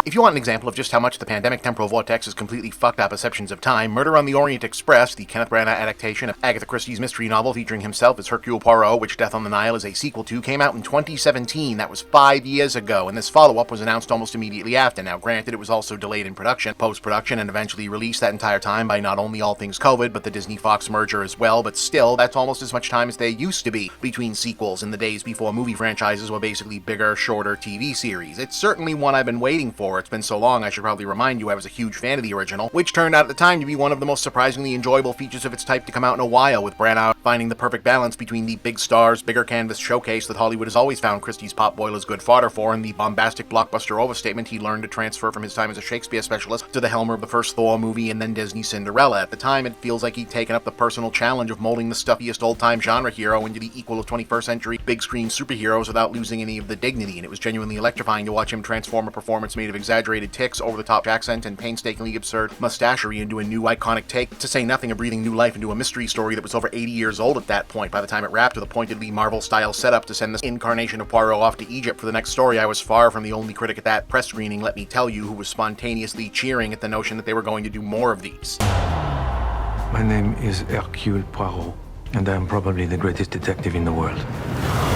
If you want an example of just how much the pandemic temporal vortex has completely fucked our perceptions of time, Murder on the Orient Express, the Kenneth Branagh adaptation of Agatha Christie's mystery novel featuring himself as Hercule Poirot, which Death on the Nile is a sequel to, came out in 2017. That was 5 years ago, and this follow-up was announced almost immediately after. Now, granted, it was also delayed in production, post-production, and eventually released that entire time by not only all things COVID, but the Disney-Fox merger as well, but still, that's almost as much time as there used to be between sequels in the days before movie franchises were basically bigger, shorter TV series. It's certainly one I've been waiting for. It's been so long, I should probably remind you I was a huge fan of the original, which turned out at the time to be one of the most surprisingly enjoyable features of its type to come out in a while, with Branagh finding the perfect balance between the big stars, bigger canvas showcase that Hollywood has always found Christie's potboilers good fodder for, and the bombastic blockbuster overstatement he learned to transfer from his time as a Shakespeare specialist to the helm of the first Thor movie and then Disney's Cinderella. At the time, it feels like he'd taken up the personal challenge of molding the stuffiest old-time genre hero into the equal of 21st century big-screen superheroes without losing any of the dignity, and it was genuinely electrifying to watch him transform a performance made of exaggerated tics, over-the-top accent, and painstakingly absurd mustachery into a new iconic take, to say nothing of breathing new life into a mystery story that was over 80 years old at that point by the time it wrapped, with a pointedly Marvel-style setup to send this incarnation of Poirot off to Egypt for the next story. I was far from the only critic at that press screening, let me tell you, who was spontaneously cheering at the notion that they were going to do more of these. My name is Hercule Poirot, and I am probably the greatest detective in the world.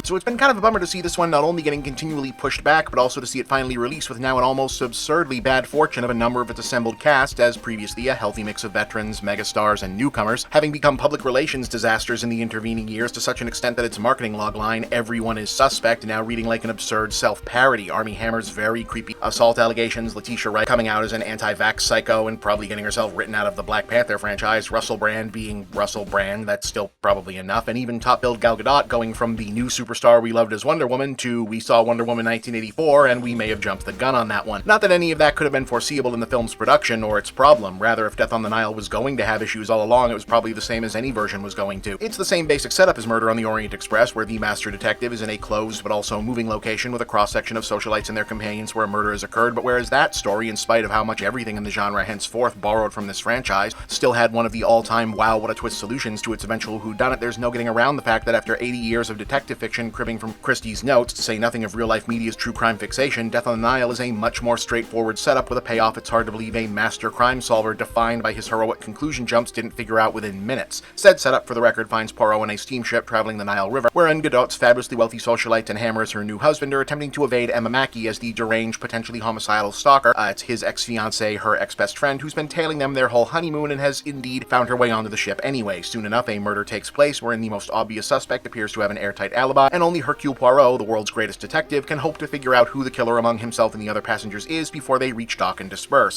So it's been kind of a bummer to see this one not only getting continually pushed back, but also to see it finally released with now an almost absurdly bad fortune of a number of its assembled cast, as previously a healthy mix of veterans, megastars, and newcomers, having become public relations disasters in the intervening years to such an extent that its marketing logline, "Everyone is Suspect," now reading like an absurd self-parody. Armie Hammer's very creepy assault allegations, Letitia Wright coming out as an anti-vax psycho and probably getting herself written out of the Black Panther franchise, Russell Brand being Russell Brand, that's still probably enough, and even top-billed Gal Gadot going from the new superstar we loved as Wonder Woman to we saw Wonder Woman 1984 and we may have jumped the gun on that one. Not that any of that could have been foreseeable in the film's production or its problem. Rather, if Death on the Nile was going to have issues all along, it was probably the same as any version was going to. It's the same basic setup as Murder on the Orient Express, where the master detective is in a closed but also moving location with a cross-section of socialites and their companions where a murder has occurred, but whereas that story, in spite of how much everything in the genre henceforth borrowed from this franchise, still had one of the all-time wow what a twist solutions to its eventual whodunit, there's no getting around the fact that after 80 years of detective fiction cribbing from Christie's notes, to say nothing of real-life media's true crime fixation, Death on the Nile is a much more straightforward setup with a payoff it's hard to believe a master crime solver defined by his heroic conclusion jumps didn't figure out within minutes. Said setup, for the record, finds Poirot in a steamship traveling the Nile River, wherein Gadot's fabulously wealthy socialite and Hammer as her new husband are attempting to evade Emma Mackey as the deranged, potentially homicidal stalker. It's his ex-fiancée, her ex-best friend, who's been tailing them their whole honeymoon and has indeed found her way onto the ship anyway. Soon enough, a murder takes place wherein the most obvious suspect appears to have an airtight alibi, and only Hercule Poirot, the world's greatest detective, can hope to figure out who the killer among himself and the other passengers is before they reach dock and disperse.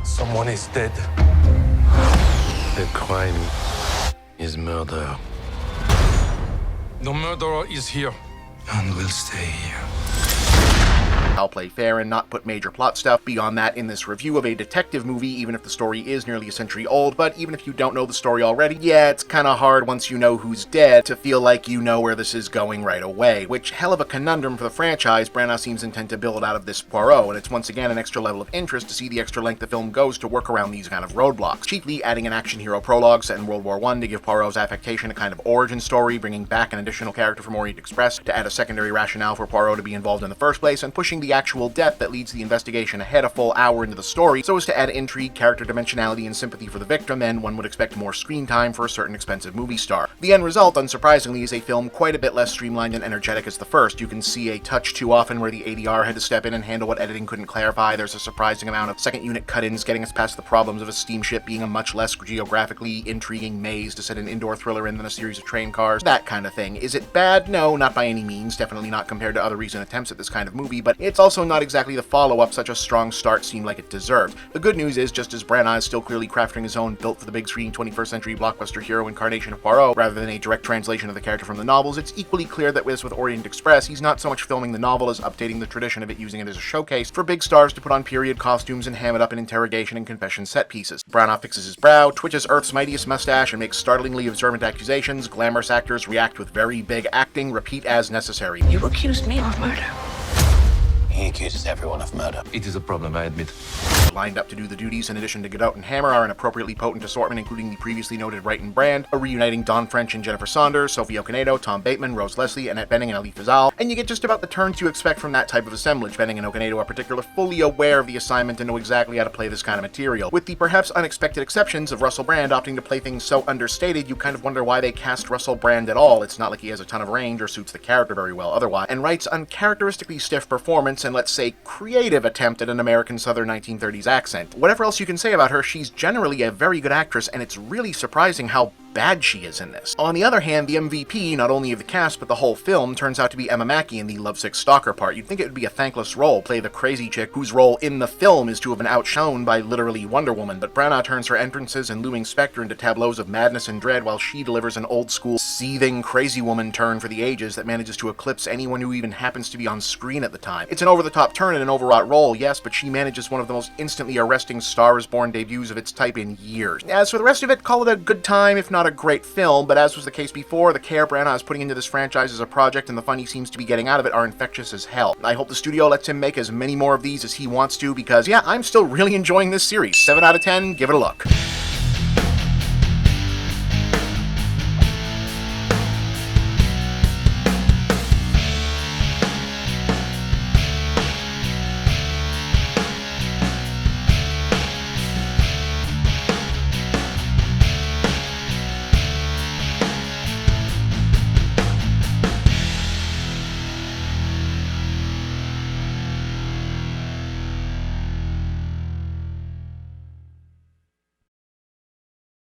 Someone is dead. The crime is murder. The murderer is here and will stay here. I'll play fair and not put major plot stuff beyond that in this review of a detective movie, even if the story is nearly a century old, but even if you don't know the story already, yeah, it's kinda hard once you know who's dead to feel like you know where this is going right away, which hell of a conundrum for the franchise Branagh seems intent to build out of this Poirot, and it's once again an extra level of interest to see the extra length the film goes to work around these kind of roadblocks, chiefly adding an action hero prologue set in World War I to give Poirot's affectation a kind of origin story, bringing back an additional character from Orient Express to add a secondary rationale for Poirot to be involved in the first place, and pushing the actual death that leads the investigation ahead a full hour into the story, so as to add intrigue, character dimensionality, and sympathy for the victim, and one would expect more screen time for a certain expensive movie star. The end result, unsurprisingly, is a film quite a bit less streamlined and energetic as the first. You can see a touch too often where the ADR had to step in and handle what editing couldn't clarify. There's a surprising amount of second unit cut-ins getting us past the problems of a steamship being a much less geographically intriguing maze to set an indoor thriller in than a series of train cars, that kind of thing. Is it bad? No, not by any means, definitely not compared to other recent attempts at this kind of movie, but it's also not exactly the follow-up such a strong start seemed like it deserved. The good news is, just as Branagh is still clearly crafting his own built-for-the-big-screen 21st century blockbuster hero incarnation of Poirot, rather than a direct translation of the character from the novels, it's equally clear that with Orient Express, he's not so much filming the novel as updating the tradition of it, using it as a showcase for big stars to put on period costumes and ham it up in interrogation and confession set pieces. Branagh fixes his brow, twitches Earth's mightiest mustache, and makes startlingly observant accusations. Glamorous actors react with very big acting, repeat as necessary. You accused me of murder. He accuses everyone of murder. It is a problem, I admit. Lined up to do the duties, in addition to Godot and Hammer, are an appropriately potent assortment, including the previously noted Wright and Brand, a reuniting Don French and Jennifer Saunders, Sophie Okonedo, Tom Bateman, Rose Leslie, Annette Bening, and Ali Fazal, and you get just about the turns you expect from that type of assemblage. Bening and Okonedo are particularly fully aware of the assignment and know exactly how to play this kind of material, with the perhaps unexpected exceptions of Russell Brand opting to play things so understated you kind of wonder why they cast Russell Brand at all. It's not like he has a ton of range or suits the character very well otherwise, and Wright's uncharacteristically stiff performance and, let's say, creative attempt at an American Southern 1930s accent. Whatever else you can say about her, she's generally a very good actress, and it's really surprising how bad she is in this. On the other hand, the MVP, not only of the cast but the whole film, turns out to be Emma Mackey in the lovesick stalker part. You'd think it would be a thankless role, play the crazy chick whose role in the film is to have been outshone by literally Wonder Woman, but Branagh turns her entrances and looming specter into tableaus of madness and dread while she delivers an old-school, seething crazy woman turn for the ages that manages to eclipse anyone who even happens to be on screen at the time. It's an over-the-top turn and an overwrought role, yes, but she manages one of the most instantly arresting Star is Born debuts of its type in years. As for the rest of it, call it a good time, if not a great film, but as was the case before, the care Branagh is putting into this franchise as a project and the fun he seems to be getting out of it are infectious as hell. I hope the studio lets him make as many more of these as he wants to, because yeah, I'm still really enjoying this series. 7 out of 10, give it a look.